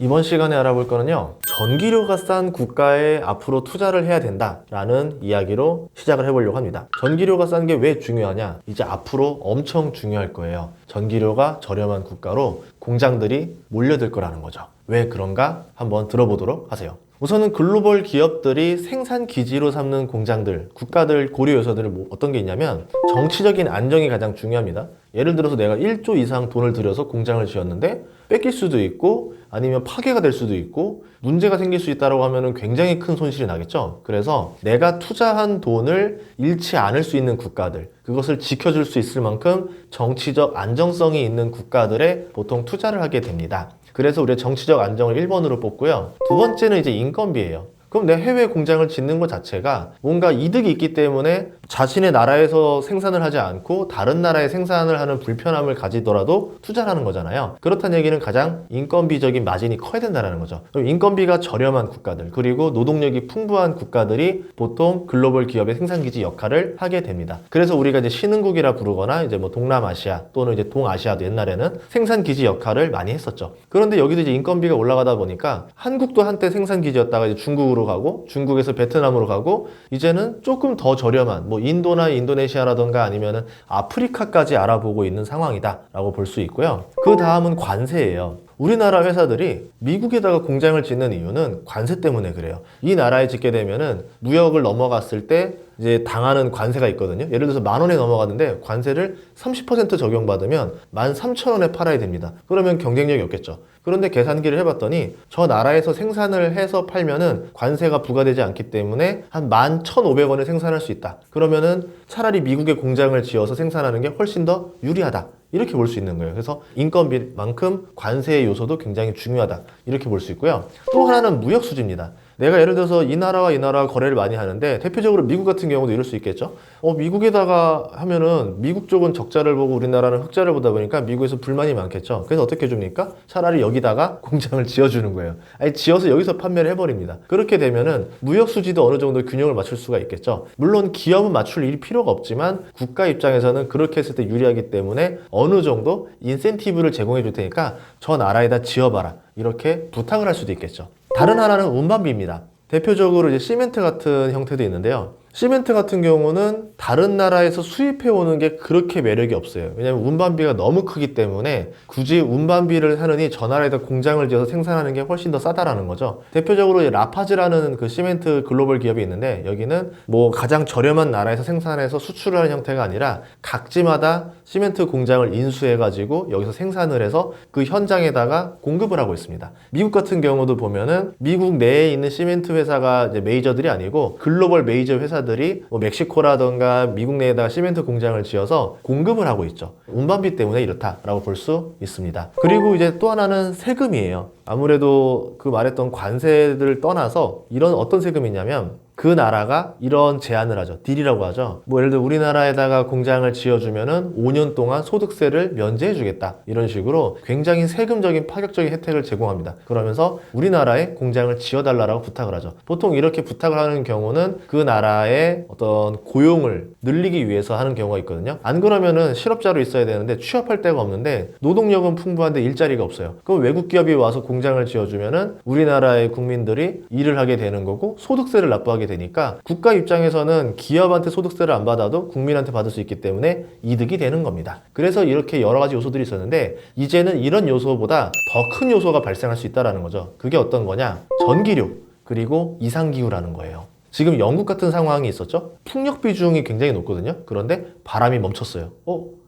이번 시간에 알아볼 거는요, 전기료가 싼 국가에 앞으로 투자를 해야 된다라는 이야기로 시작을 해보려고 합니다. 전기료가 싼 게 왜 중요하냐? 이제 앞으로 엄청 중요할 거예요. 전기료가 저렴한 국가로 공장들이 몰려들 거라는 거죠. 왜 그런가? 한번 들어보도록 하세요. 우선은 글로벌 기업들이 생산 기지로 삼는 공장들, 국가들 고려 요소들은 어떤 게 있냐면 정치적인 안정이 가장 중요합니다. 예를 들어서 내가 1조 이상 돈을 들여서 공장을 지었는데 뺏길 수도 있고 아니면 파괴가 될 수도 있고 문제가 생길 수 있다고 하면 굉장히 큰 손실이 나겠죠. 그래서 내가 투자한 돈을 잃지 않을 수 있는 국가들, 그것을 지켜줄 수 있을 만큼 정치적 안정성이 있는 국가들에 보통 투자를 하게 됩니다. 그래서 우리가 정치적 안정을 1번으로 뽑고요. 두 번째는 이제 인건비예요. 그럼 내 해외 공장을 짓는 것 자체가 뭔가 이득이 있기 때문에 자신의 나라에서 생산을 하지 않고 다른 나라에 생산을 하는 불편함을 가지더라도 투자를 하는 거잖아요. 그렇다는 얘기는 가장 인건비적인 마진이 커야 된다는 거죠. 그럼 인건비가 저렴한 국가들, 그리고 노동력이 풍부한 국가들이 보통 글로벌 기업의 생산기지 역할을 하게 됩니다. 그래서 우리가 이제 신흥국이라 부르거나 이제 뭐 동남아시아 또는 이제 동아시아도 옛날에는 생산기지 역할을 많이 했었죠. 그런데 여기도 이제 인건비가 올라가다 보니까 한국도 한때 생산기지였다가 이제 중국으로 가고 중국에서 베트남으로 가고 이제는 조금 더 저렴한 뭐 인도나 인도네시아라던가 아니면은 아프리카까지 알아보고 있는 상황이다라고 볼 수 있고요. 그 다음은 관세예요. 우리나라 회사들이 미국에다가 공장을 짓는 이유는 관세 때문에 그래요. 이 나라에 짓게 되면은 무역을 넘어갔을 때 이제 당하는 관세가 있거든요. 예를 들어서 10,000원에 넘어가는데 관세를 30% 적용받으면 13,000원에 팔아야 됩니다. 그러면 경쟁력이 없겠죠. 그런데 계산기를 해봤더니 저 나라에서 생산을 해서 팔면은 관세가 부과되지 않기 때문에 한 11,500원에 생산할 수 있다. 그러면은 차라리 미국에 공장을 지어서 생산하는 게 훨씬 더 유리하다. 이렇게 볼 수 있는 거예요. 그래서 인건비만큼 관세의 요소도 굉장히 중요하다. 이렇게 볼 수 있고요. 또 하나는 무역 수지입니다. 내가 예를 들어서 이 나라와 이 나라와 거래를 많이 하는데 대표적으로 미국 같은 경우도 이럴 수 있겠죠. 미국에다가 하면은 미국 쪽은 적자를 보고 우리나라는 흑자를 보다 보니까 미국에서 불만이 많겠죠. 그래서 어떻게 해줍니까? 차라리 여기다가 공장을 지어주는 거예요. 아니 지어서 여기서 판매를 해버립니다. 그렇게 되면은 무역 수지도 어느 정도 균형을 맞출 수가 있겠죠. 물론 기업은 맞출 일이 필요가 없지만 국가 입장에서는 그렇게 했을 때 유리하기 때문에 어느 정도 인센티브를 제공해 줄 테니까 저 나라에다 지어봐라. 이렇게 부탁을 할 수도 있겠죠. 다른 하나는 운반비입니다. 대표적으로 이제 시멘트 같은 형태도 있는데요. 시멘트 같은 경우는 다른 나라에서 수입해 오는 게 그렇게 매력이 없어요. 왜냐하면 운반비가 너무 크기 때문에 굳이 운반비를 하느니 저 나라에다 공장을 지어서 생산하는 게 훨씬 더 싸다라는 거죠. 대표적으로 라파즈라는 그 시멘트 글로벌 기업이 있는데 여기는 뭐 가장 저렴한 나라에서 생산해서 수출을 하는 형태가 아니라 각지마다 시멘트 공장을 인수해가지고 여기서 생산을 해서 그 현장에다가 공급을 하고 있습니다. 미국 같은 경우도 보면은 미국 내에 있는 시멘트 회사가 이제 메이저들이 아니고 글로벌 메이저 회사들이 뭐 멕시코라던가 미국 내에다가 시멘트 공장을 지어서 공급을 하고 있죠. 운반비 때문에 이렇다라고 볼 수 있습니다. 그리고 이제 또 하나는 세금이에요. 아무래도 그 말했던 관세들을 떠나서 이런 어떤 세금이냐면 그 나라가 이런 제안을 하죠. 딜이라고 하죠. 뭐 예를 들어 우리나라에다가 공장을 지어주면은 5년 동안 소득세를 면제해 주겠다. 이런 식으로 굉장히 세금적인 파격적인 혜택을 제공합니다. 그러면서 우리나라에 공장을 지어달라고 부탁을 하죠. 보통 이렇게 부탁을 하는 경우는 그 나라의 어떤 고용을 늘리기 위해서 하는 경우가 있거든요. 안 그러면은 실업자로 있어야 되는데 취업할 데가 없는데 노동력은 풍부한데 일자리가 없어요. 그럼 외국 기업이 와서 공장을 지어주면은 우리나라의 국민들이 일을 하게 되는 거고 소득세를 납부하게 되니까 국가 입장에서는 기업한테 소득세를 안 받아도 국민한테 받을 수 있기 때문에 이득이 되는 겁니다. 그래서 이렇게 여러 가지 요소들이 있었는데 이제는 이런 요소보다 더 큰 요소가 발생할 수 있다는 거죠. 그게 어떤 거냐? 전기료 그리고 이상기후라는 거예요. 지금 영국 같은 상황이 있었죠. 풍력 비중이 굉장히 높거든요. 그런데 바람이 멈췄어요.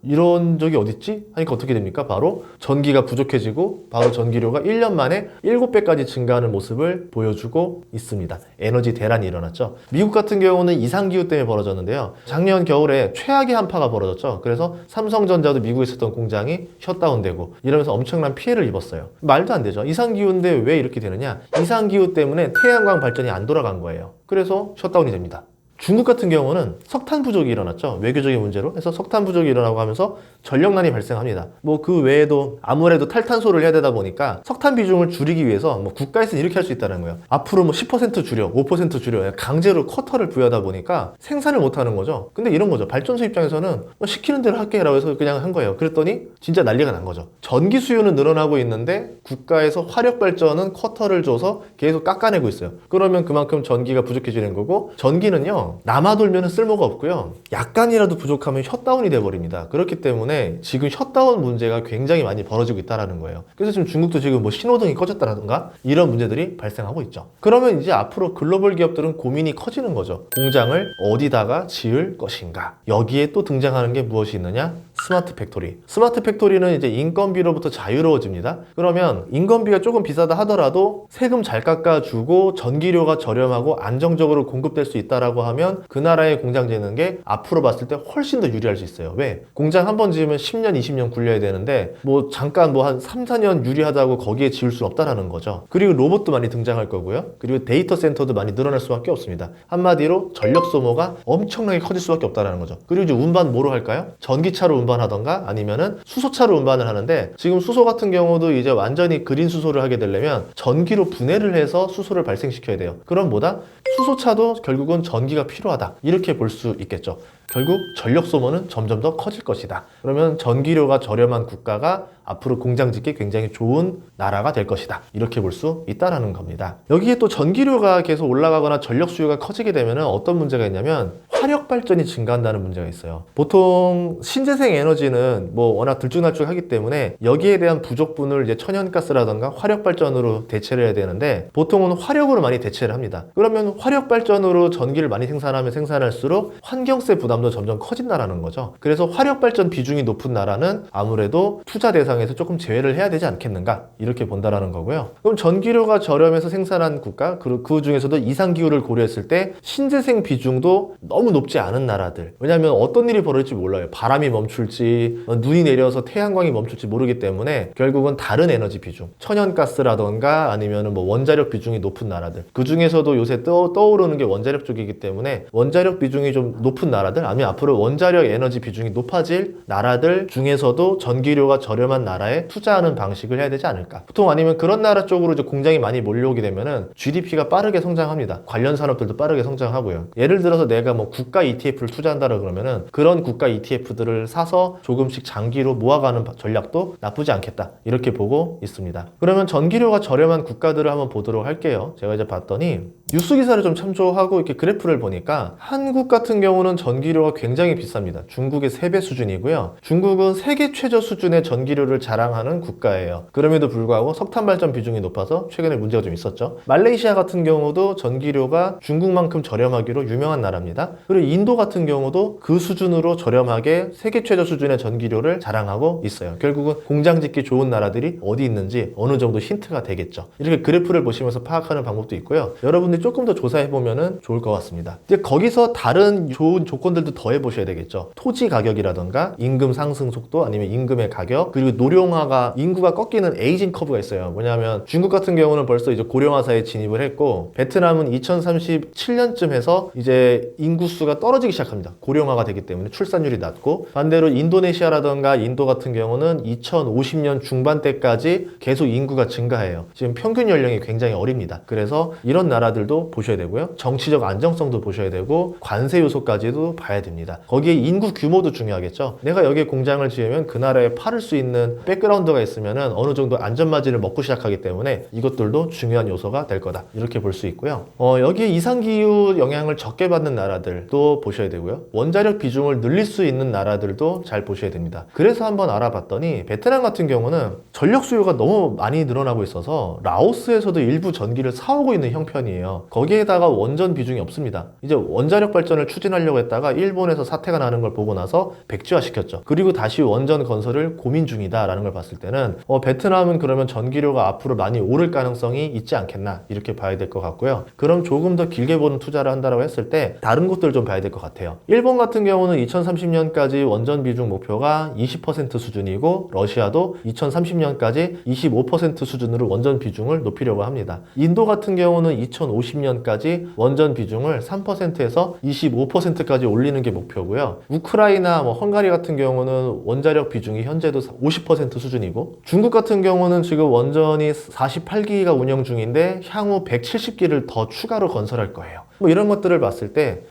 이런 적이 어딨지? 하니까 어떻게 됩니까? 바로 전기가 부족해지고 바로 전기료가 1년 만에 7배까지 증가하는 모습을 보여주고 있습니다. 에너지 대란이 일어났죠. 미국 같은 경우는 이상기후 때문에 벌어졌는데요. 작년 겨울에 최악의 한파가 벌어졌죠. 그래서 삼성전자도 미국에 있었던 공장이 셧다운되고 이러면서 엄청난 피해를 입었어요. 말도 안 되죠. 이상기후인데 왜 이렇게 되느냐? 이상기후 때문에 태양광 발전이 안 돌아간 거예요. 그래서 셧다운이 됩니다. 중국 같은 경우는 석탄 부족이 일어났죠. 외교적인 문제로. 그래서 석탄 부족이 일어나고 하면서 전력난이 발생합니다. 뭐 그 외에도 아무래도 탈탄소를 해야 되다 보니까 석탄 비중을 줄이기 위해서 뭐 국가에서는 이렇게 할 수 있다는 거예요. 앞으로 뭐 10% 줄여, 5% 줄여, 강제로 쿼터를 부여하다 보니까 생산을 못 하는 거죠. 근데 이런 거죠. 발전소 입장에서는 뭐 시키는 대로 할게라고 해서 그냥 한 거예요. 그랬더니 진짜 난리가 난 거죠. 전기 수요는 늘어나고 있는데 국가에서 화력 발전은 쿼터를 줘서 계속 깎아내고 있어요. 그러면 그만큼 전기가 부족해지는 거고, 전기는요 남아돌면 쓸모가 없고요, 약간이라도 부족하면 셧다운이 돼버립니다. 그렇기 때문에 지금 셧다운 문제가 굉장히 많이 벌어지고 있다는 거예요. 그래서 지금 중국도 지금 뭐 신호등이 꺼졌다라든가 이런 문제들이 발생하고 있죠. 그러면 이제 앞으로 글로벌 기업들은 고민이 커지는 거죠. 공장을 어디다가 지을 것인가. 여기에 또 등장하는 게 무엇이 있느냐? 스마트 팩토리. 스마트 팩토리는 이제 인건비로부터 자유로워집니다. 그러면 인건비가 조금 비싸다 하더라도 세금 잘 깎아주고 전기료가 저렴하고 안정적으로 공급될 수 있다라고 하면 그 나라의 공장 짓는 게 앞으로 봤을 때 훨씬 더 유리할 수 있어요. 왜? 공장 한 번 지으면 10년, 20년 굴려야 되는데 뭐 잠깐 뭐 한 3, 4년 유리하다고 거기에 지을 수 없다라는 거죠. 그리고 로봇도 많이 등장할 거고요. 그리고 데이터 센터도 많이 늘어날 수밖에 없습니다. 한마디로 전력 소모가 엄청나게 커질 수밖에 없다라는 거죠. 그리고 이제 운반 뭐로 할까요? 전기차로 운반하던가 아니면은 수소차로 운반을 하는데, 지금 수소 같은 경우도 이제 완전히 그린 수소를 하게 되려면 전기로 분해를 해서 수소를 발생시켜야 돼요. 그럼 뭐다? 수소차도 결국은 전기가 필요하다. 이렇게 볼 수 있겠죠. 결국 전력 소모는 점점 더 커질 것이다. 그러면 전기료가 저렴한 국가가 앞으로 공장 짓기 굉장히 좋은 나라가 될 것이다. 이렇게 볼 수 있다라는 겁니다. 여기에 또 전기료가 계속 올라가거나 전력 수요가 커지게 되면 어떤 문제가 있냐면 화력 발전이 증가한다는 문제가 있어요. 보통 신재생 에너지는 뭐 워낙 들쭉날쭉하기 때문에 여기에 대한 부족분을 이제 천연가스라던가 화력 발전으로 대체를 해야 되는데, 보통은 화력으로 많이 대체를 합니다. 그러면 화력 발전으로 전기를 많이 생산하면 생산할수록 환경세 부담도 점점 커진다라는 거죠. 그래서 화력 발전 비중이 높은 나라는 아무래도 투자 대상에서 조금 제외를 해야 되지 않겠는가, 이렇게 본다라는 거고요. 그럼 전기료가 저렴해서 생산한 국가, 그 중에서도 이상기후를 고려했을 때 신재생 비중도 너무 높지 않은 나라들. 왜냐하면 어떤 일이 벌어질지 몰라요. 바람이 멈출지 눈이 내려서 태양광이 멈출지 모르기 때문에 결국은 다른 에너지 비중, 천연가스라던가 아니면 뭐 원자력 비중이 높은 나라들, 그 중에서도 요새 떠오르는 게 원자력 쪽이기 때문에 원자력 비중이 좀 높은 나라들, 아니면 앞으로 원자력 에너지 비중이 높아질 나라들 중에서도 전기료가 저렴한 나라에 투자하는 방식을 해야 되지 않을까. 보통 아니면 그런 나라 쪽으로 이제 공장이 많이 몰려오게 되면은 GDP가 빠르게 성장합니다. 관련 산업들도 빠르게 성장하고요. 예를 들어서 내가 뭐 국가 ETF를 투자한다라 그러면은 그런 국가 ETF들을 사서 조금씩 장기로 모아가는 전략도 나쁘지 않겠다. 이렇게 보고 있습니다. 그러면 전기료가 저렴한 국가들을 한번 보도록 할게요. 제가 이제 봤더니 뉴스 기사를 좀 참조하고 이렇게 그래프를 보니까 한국 같은 경우는 전기료가 굉장히 비쌉니다. 중국의 3배 수준이고요. 중국은 세계 최저 수준의 전기료를 자랑하는 국가예요. 그럼에도 불구하고 석탄 발전 비중이 높아서 최근에 문제가 좀 있었죠. 말레이시아 같은 경우도 전기료가 중국만큼 저렴하기로 유명한 나라입니다. 그리고 인도 같은 경우도 그 수준으로 저렴하게 세계 최저 수준의 전기료를 자랑하고 있어요. 결국은 공장 짓기 좋은 나라들이 어디 있는지 어느 정도 힌트가 되겠죠. 이렇게 그래프를 보시면서 파악하는 방법도 있고요. 여러분들이 조금 더 조사해보면 좋을 것 같습니다. 이제 거기서 다른 좋은 조건들도 더해보셔야 되겠죠. 토지 가격이라던가 임금 상승 속도, 아니면 임금의 가격, 그리고 노령화가, 인구가 꺾이는 에이징 커브가 있어요. 뭐냐면 중국 같은 경우는 벌써 이제 고령화사에 진입을 했고, 베트남은 2037년쯤 해서 이제 인구수가 떨어지기 시작합니다. 고령화가 되기 때문에 출산율이 낮고, 반대로 인도네시아라던가 인도 같은 경우는 2050년 중반대까지 계속 인구가 증가해요. 지금 평균 연령이 굉장히 어립니다. 그래서 이런 나라들도 보셔야 되고요. 정치적 안정성도 보셔야 되고, 관세 요소까지도 봐야 됩니다. 거기에 인구 규모도 중요하겠죠. 내가 여기에 공장을 지으면 그 나라에 팔을 수 있는 백그라운드가 있으면 어느 정도 안전마진을 먹고 시작하기 때문에 이것들도 중요한 요소가 될 거다. 이렇게 볼 수 있고요. 여기에 이상기후 영향을 적게 받는 나라들도 보셔야 되고요. 원자력 비중을 늘릴 수 있는 나라들도 잘 보셔야 됩니다. 그래서 한번 알아봤더니 베트남 같은 경우는 전력 수요가 너무 많이 늘어나고 있어서 라오스에서도 일부 전기를 사오고 있는 형편이에요. 거기에다가 원전 비중이 없습니다. 이제 원자력 발전을 추진하려고 했다가 일본에서 사태가 나는 걸 보고 나서 백지화시켰죠. 그리고 다시 원전 건설을 고민 중이다라는 걸 봤을 때는 베트남은 그러면 전기료가 앞으로 많이 오를 가능성이 있지 않겠나 이렇게 봐야 될 것 같고요. 그럼 조금 더 길게 보는 투자를 한다고 했을 때 다른 곳들 좀 봐야 될 것 같아요. 일본 같은 경우는 2030년까지 원전 비중 목표가 20% 수준이고 러시아도 2030년까지 25% 수준으로 원전 비중을 높이려고 합니다. 인도 같은 경우는 2050년까지 원전 비중을 3%에서 25%까지 올리는 게 목표고요. 우크라이나, 헝가리 같은 경우는 원자력 비중이 현재도 50% 수준이고 중국 같은 경우는 지금 원전이 48기가 운영 중인데 향후 170기를 더 추가로 건설할 거예요. 이런 것들을 봤을 때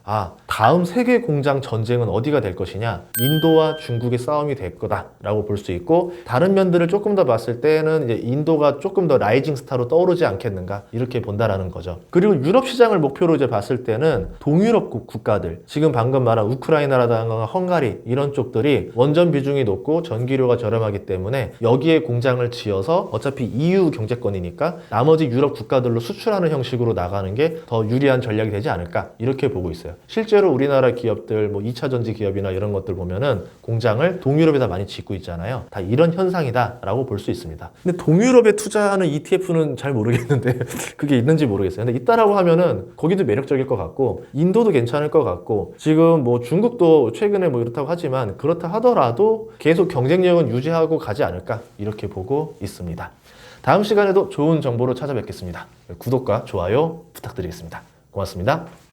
다음 세계 공장 전쟁은 어디가 될 것이냐, 인도와 중국의 싸움이 될 거다라고 볼 수 있고, 다른 면들을 조금 더 봤을 때는 이제 인도가 조금 더 라이징 스타로 떠오르지 않겠는가 이렇게 본다라는 거죠. 그리고 유럽 시장을 목표로 이제 봤을 때는 동유럽 국가들, 지금 방금 말한 우크라이나라든가 헝가리 이런 쪽들이 원전 비중이 높고 전기료가 저렴하기 때문에 여기에 공장을 지어서 어차피 EU 경제권이니까 나머지 유럽 국가들로 수출하는 형식으로 나가는 게 더 유리한 전략이 되지 않을까 이렇게 보고 있어요. 실제로 우리나라 기업들 2차 전지 기업이나 이런 것들 보면은 공장을 동유럽에다 많이 짓고 있잖아요. 다 이런 현상이다 라고 볼 수 있습니다. 근데 동유럽에 투자하는 ETF는 잘 모르겠는데 그게 있는지 모르겠어요. 근데 있다라고 하면은 거기도 매력적일 것 같고 인도도 괜찮을 것 같고, 지금 중국도 최근에 이렇다고 하지만 그렇다 하더라도 계속 경쟁력은 유지하고 가지 않을까 이렇게 보고 있습니다. 다음 시간에도 좋은 정보로 찾아뵙겠습니다. 구독과 좋아요 부탁드리겠습니다. 고맙습니다.